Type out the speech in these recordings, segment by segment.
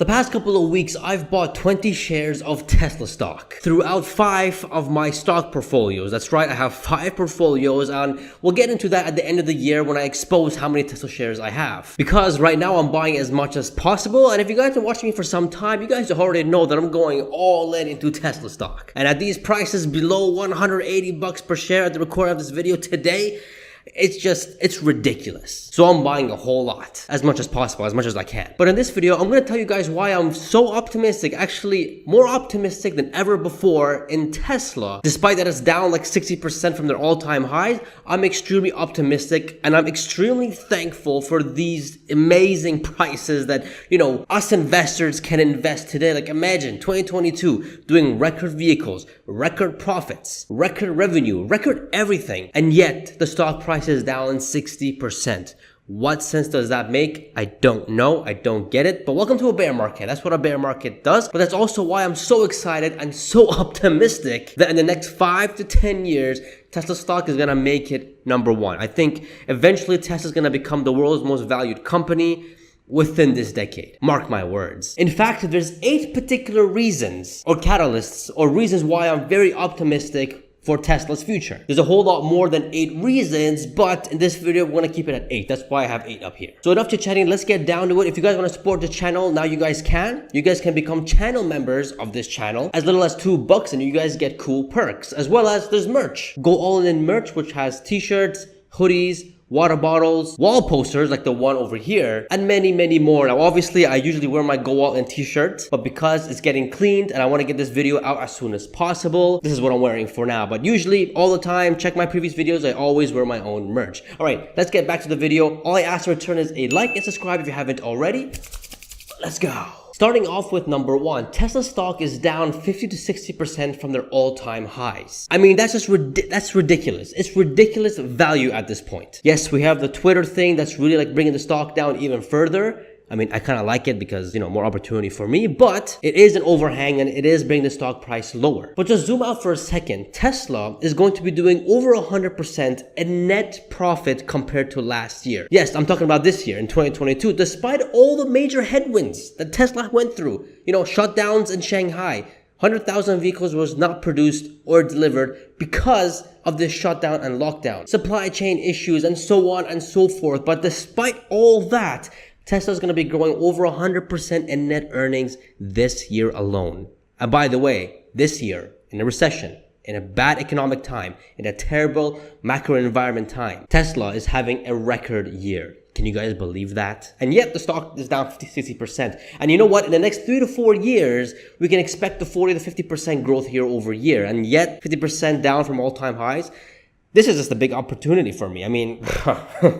The past couple of weeks, I've bought 20 shares of Tesla stock throughout 5 of my stock portfolios. That's right, I have 5 portfolios, and we'll get into that at the end of the year when I expose how many Tesla shares I have. Because right now I'm buying as much as possible, and if you guys are watching me for some time, you guys already know that I'm going all in into Tesla stock. And at these prices below 180 bucks per share at the recording of this video today, it's ridiculous. So I'm buying a whole lot, as much as possible, as much as I can. But in this video, I'm going to tell you guys why I'm so optimistic, actually more optimistic than ever before in Tesla. Despite that it's down like 60% from their all-time highs, I'm extremely optimistic and I'm extremely thankful for these amazing prices that, us investors can invest today. Like imagine 2022 doing record vehicles, record profits, record revenue, record everything. And yet the stock price is down 60%. What sense does that make? I don't know. I don't get it. But welcome to a bear market. That's what a bear market does. But that's also why I'm so excited and so optimistic that in the next 5 to 10 years, Tesla stock is going to make it number one. I think eventually Tesla is going to become the world's most valued company within this decade. Mark my words. In fact, there's 8 particular reasons or catalysts or reasons why I'm very optimistic for Tesla's future. There's a whole lot more than 8 reasons, but in this video, we're gonna keep it at 8. That's why I have 8 up here. So enough chit chatting, let's get down to it. If you guys wanna support the channel, now you guys can. You guys can become channel members of this channel as little as $2 and you guys get cool perks. As well as there's merch. Go all in merch, which has t-shirts, hoodies, water bottles, wall posters like the one over here, and many, many more. Now, obviously, I usually wear my Go All In t-shirt, but because it's getting cleaned and I want to get this video out as soon as possible, this is what I'm wearing for now. But usually, all the time, check my previous videos, I always wear my own merch. All right, let's get back to the video. All I ask in return is a like and subscribe if you haven't already. Let's go. Starting off with number 1, Tesla stock is down 50 to 60% from their all-time highs. I mean, that's ridiculous. It's ridiculous value at this point. Yes, we have the Twitter thing that's really like bringing the stock down even further. I mean, I kind of like it because, more opportunity for me, but it is an overhang and it is bringing the stock price lower. But just zoom out for a second. Tesla is going to be doing over 100% in net profit compared to last year. Yes, I'm talking about this year in 2022, despite all the major headwinds that Tesla went through, shutdowns in Shanghai. 100,000 vehicles was not produced or delivered because of this shutdown and lockdown, supply chain issues, and so on and so forth. But despite all that, Tesla is going to be growing over 100% in net earnings this year alone. And by the way, this year, in a recession, in a bad economic time, in a terrible macro environment time, Tesla is having a record year. Can you guys believe that? And yet the stock is down 50-60%. And you know what? In the next 3 to 4 years, we can expect the 40 to 50% growth year over year. And yet 50% down from all-time highs. This is just a big opportunity for me. I mean,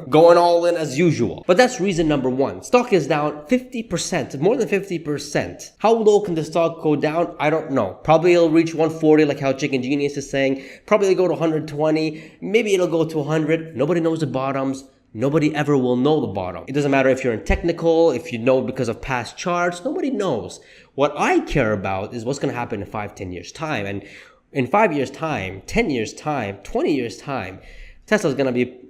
going all in as usual. But that's reason number 1. Stock is down 50%, more than 50%. How low can the stock go down? I don't know. Probably it'll reach 140 like how Chicken Genius is saying. Probably it'll go to 120. Maybe it'll go to 100. Nobody knows the bottoms. Nobody ever will know the bottom. It doesn't matter if you're in technical, if you know because of past charts. Nobody knows. What I care about is what's going to happen in 5-10 years time. And in 5 years time, 10 years time, 20 years time, Tesla's going to be,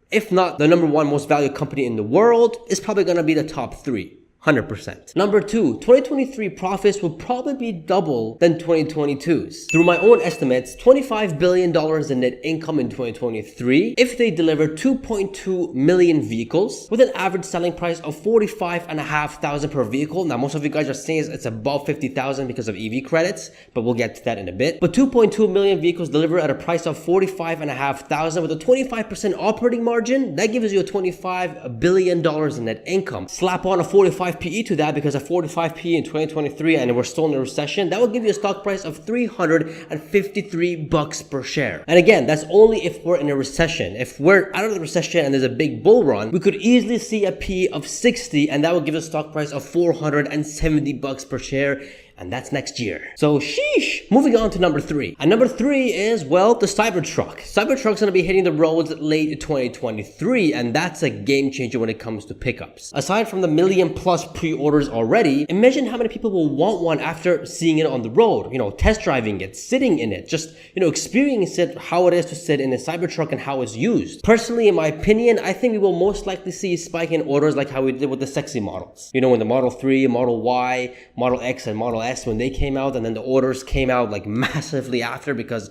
if not the number 1 most valued company in the world, it's probably going to be the top 3. 100%. Number 2, 2023 profits will probably be double than 2022's. Through my own estimates, $25 billion in net income in 2023 if they deliver 2.2 million vehicles with an average selling price of $45,500 per vehicle. Now, most of you guys are saying it's above $50,000 because of EV credits, but we'll get to that in a bit. But 2.2 million vehicles delivered at a price of $45,500 with a 25% operating margin, that gives you a $25 billion in net income. Slap on a 45 PE to that because a 45 PE in 2023 and we're still in a recession, that will give you a stock price of $353 per share. And again, that's only if we're in a recession. If we're out of the recession and there's a big bull run, we could easily see a PE of 60 and that will give a stock price of $470 per share and that's next year. So sheesh. Moving on to number 3. And number 3 is, well, the Cybertruck. Cybertruck's gonna be hitting the roads late 2023, and that's a game changer when it comes to pickups. Aside from the million plus pre-orders already, imagine how many people will want one after seeing it on the road, test driving it, sitting in it, just, experience it, how it is to sit in a Cybertruck and how it's used. Personally, in my opinion, I think we will most likely see a spike in orders like how we did with the sexy models. When the Model 3, Model Y, Model X, and Model S, when they came out, and then the orders came out like massively after because,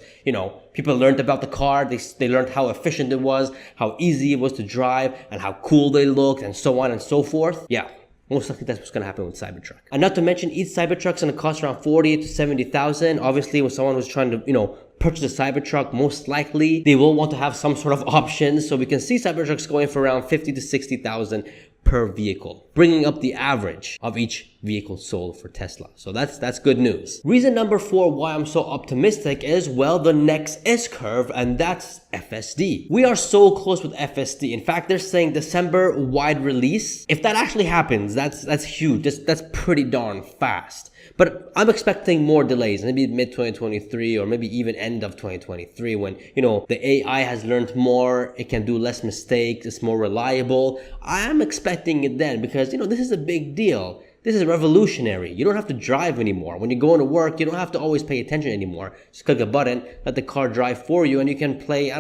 people learned about the car, they learned how efficient it was, how easy it was to drive, and how cool they looked, and so on and so forth. Yeah. Most likely that's what's going to happen with Cybertruck. And not to mention, each Cybertruck's going to cost around 40 to 70,000. Obviously, when someone was trying to, purchase a Cybertruck, most likely they will want to have some sort of options. So we can see Cybertrucks going for around 50 to 60,000 per vehicle, bringing up the average of each vehicle sold for Tesla. So that's good news. Reason number 4 why I'm so optimistic is, well, the next S-curve, and that's FSD. We are so close with FSD. In fact, they're saying December wide release. If that actually happens, that's huge. That's pretty darn fast. But I'm expecting more delays, maybe mid-2023 or maybe even end of 2023 when, the AI has learned more, it can do less mistakes, it's more reliable. I am expecting it then because, this is a big deal. This is revolutionary. You don't have to drive anymore. When you're going to work, you don't have to always pay attention anymore. Just click a button, let the car drive for you, and you can play,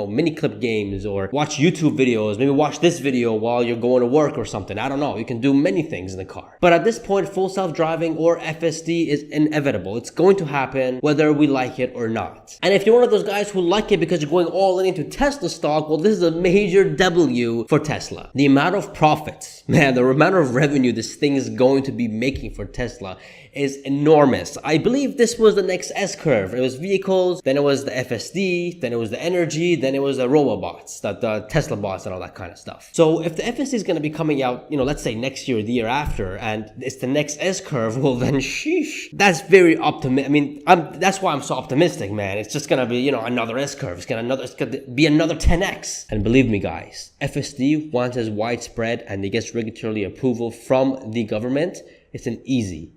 mini clip games or watch YouTube videos. Maybe watch this video while you're going to work or something. I don't know. You can do many things in the car. But at this point, full self-driving or FSD is inevitable. It's going to happen whether we like it or not. And if you're one of those guys who like it because you're going all into Tesla stock, well, this is a major W for Tesla. The amount of profits, man, the amount of revenue this thing is going to be making for Tesla is enormous. I believe this was the next S-curve. It was vehicles, then it was the FSD, then it was the energy, then it was the robobots, the Tesla bots and all that kind of stuff. So if the FSD is going to be coming out, let's say next year or the year after, and it's the next S-curve, well then sheesh. That's very optimistic. That's why I'm so optimistic, man. It's just going to be, another S-curve. It's going to be another 10x. And believe me, guys, FSD, once it's widespread and it gets regulatory approval from the government, it's an easy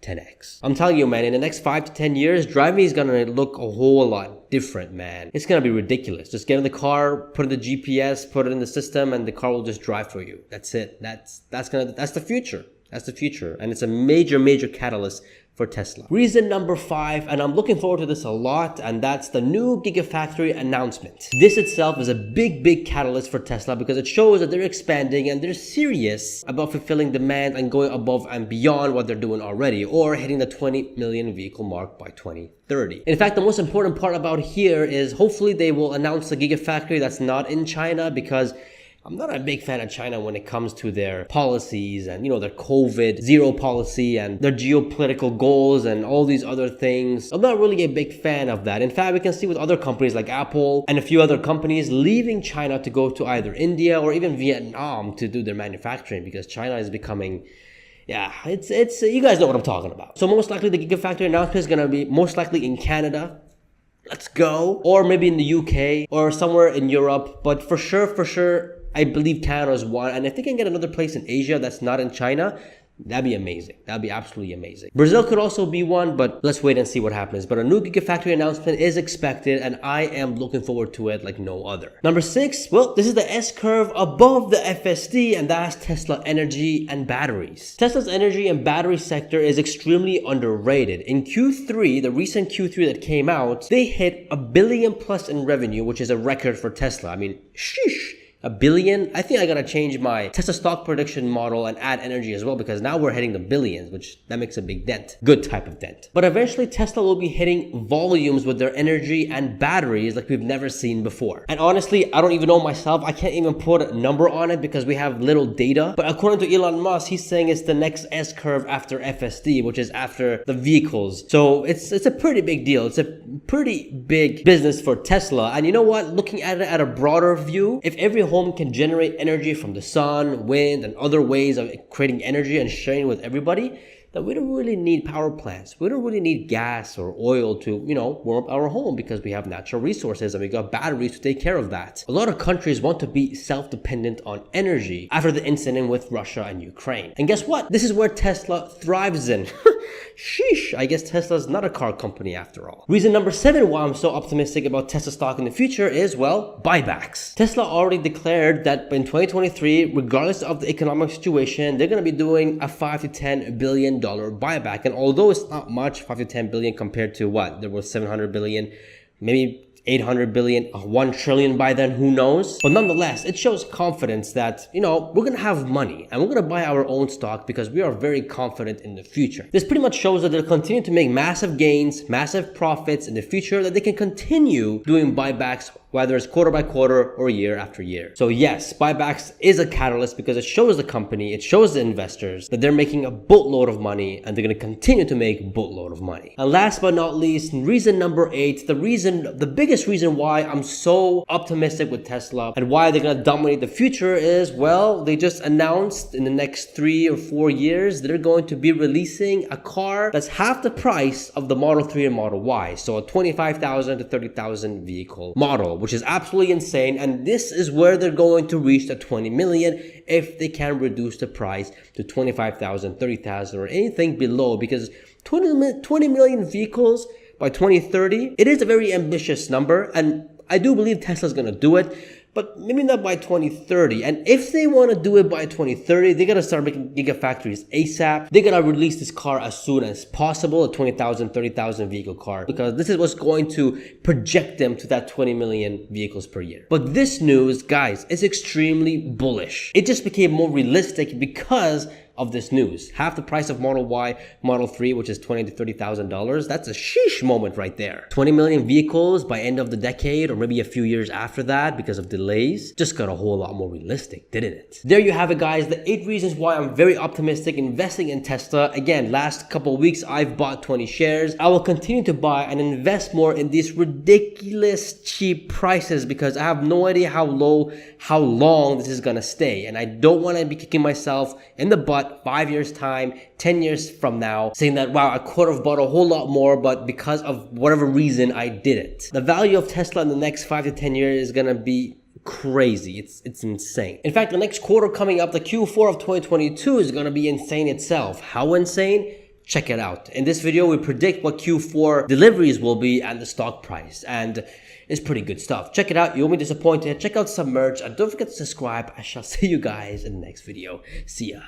10x. I'm telling you, man, in the next 5 to 10 years, driving is gonna look a whole lot different, man. It's gonna be ridiculous. Just get in the car, put in the GPS, put it in the system, and the car will just drive for you. That's it. That's the future. That's the future. And it's a major catalyst for Tesla. Reason number 5, and I'm looking forward to this a lot, and that's the new Gigafactory announcement. This itself is a big catalyst for Tesla because it shows that they're expanding and they're serious about fulfilling demand and going above and beyond what they're doing already, or hitting the 20 million vehicle mark by 2030. In fact, the most important part about here is hopefully they will announce the Gigafactory that's not in China, because I'm not a big fan of China when it comes to their policies and, their COVID zero policy and their geopolitical goals and all these other things. I'm not really a big fan of that. In fact, we can see with other companies like Apple and a few other companies leaving China to go to either India or even Vietnam to do their manufacturing because China is becoming, it's you guys know what I'm talking about. So most likely the Gigafactory announcement is going to be most likely in Canada. Let's go. Or maybe in the UK or somewhere in Europe. But for sure, I believe Canada is one. And if they can get another place in Asia that's not in China, that'd be amazing. That'd be absolutely amazing. Brazil could also be one, but let's wait and see what happens. But a new Gigafactory announcement is expected, and I am looking forward to it like no other. Number 6, well, this is the S-curve above the FSD, and that's Tesla energy and batteries. Tesla's energy and battery sector is extremely underrated. In Q3, the recent Q3 that came out, they hit $1 billion plus in revenue, which is a record for Tesla. I mean, sheesh. $1 billion? I think I gotta change my Tesla stock prediction model and add energy as well, because now we're hitting the billions, which that makes a big dent. Good type of dent. But eventually Tesla will be hitting volumes with their energy and batteries like we've never seen before. And honestly, I don't even know myself. I can't even put a number on it because we have little data. But according to Elon Musk, he's saying it's the next S-curve after FSD, which is after the vehicles. So it's a pretty big deal. It's a pretty big business for Tesla. And you know what? Looking at it at a broader view, if every home can generate energy from the sun, wind, and other ways of creating energy and sharing with everybody, then we don't really need power plants. We don't really need gas or oil to, warm up our home because we have natural resources and we got batteries to take care of that. A lot of countries want to be self-dependent on energy after the incident with Russia and Ukraine. And guess what? This is where Tesla thrives in. sheesh, I guess Tesla's not a car company after all. Reason number 7 why I'm so optimistic about Tesla stock in the future is, well, buybacks. Tesla already declared that in 2023, regardless of the economic situation, they're going to be doing a $5 to $10 billion buyback. And although it's not much, 5 to 10 billion compared to what? There was 700 billion, maybe 800 billion, 1 trillion by then, who knows? But nonetheless, it shows confidence that, we're going to have money and we're going to buy our own stock because we are very confident in the future. This pretty much shows that they'll continue to make massive gains, massive profits in the future, that they can continue doing buybacks, whether it's quarter by quarter or year after year. So yes, buybacks is a catalyst because it shows the company, it shows the investors that they're making a boatload of money and they're going to continue to make a boatload of money. And last but not least, reason number 8, the biggest reason why I'm so optimistic with Tesla and why they're going to dominate the future is, well, they just announced in the next 3 or 4 years they're going to be releasing a car that's half the price of the Model 3 and Model Y. So a 25,000 to 30,000 vehicle model, which is absolutely insane. And this is where they're going to reach the 20 million if they can reduce the price to 25,000, 30,000 or anything below, because 20 million vehicles by 2030, it is a very ambitious number, and I do believe Tesla's going to do it, but maybe not by 2030. And if they want to do it by 2030, they got to start making gigafactories ASAP. They got to release this car as soon as possible, a 20,000, 30,000 vehicle car, because this is what's going to project them to that 20 million vehicles per year. But this news, guys, is extremely bullish. It just became more realistic because of this news. Half the price of Model Y, Model 3, which is $20,000 to $30,000. That's a sheesh moment right there. 20 million vehicles by end of the decade, or maybe a few years after that because of delays, just got a whole lot more realistic, didn't it? There you have it, guys. The 8 reasons why I'm very optimistic investing in Tesla. Again, last couple of weeks, I've bought 20 shares. I will continue to buy and invest more in these ridiculous cheap prices because I have no idea how long this is gonna stay. And I don't want to be kicking myself in the butt 5 years time, 10 years from now, saying that, wow, I could have bought a whole lot more, but because of whatever reason, I didn't. The value of Tesla in the next 5 to 10 years is gonna be crazy. It's insane. In fact, the next quarter coming up, the Q4 of 2022, is gonna be insane itself. How insane? Check it out. In this video, we predict what Q4 deliveries will be and the stock price. And it's pretty good stuff. Check it out. You won't be disappointed. Check out some merch. And don't forget to subscribe. I shall see you guys in the next video. See ya.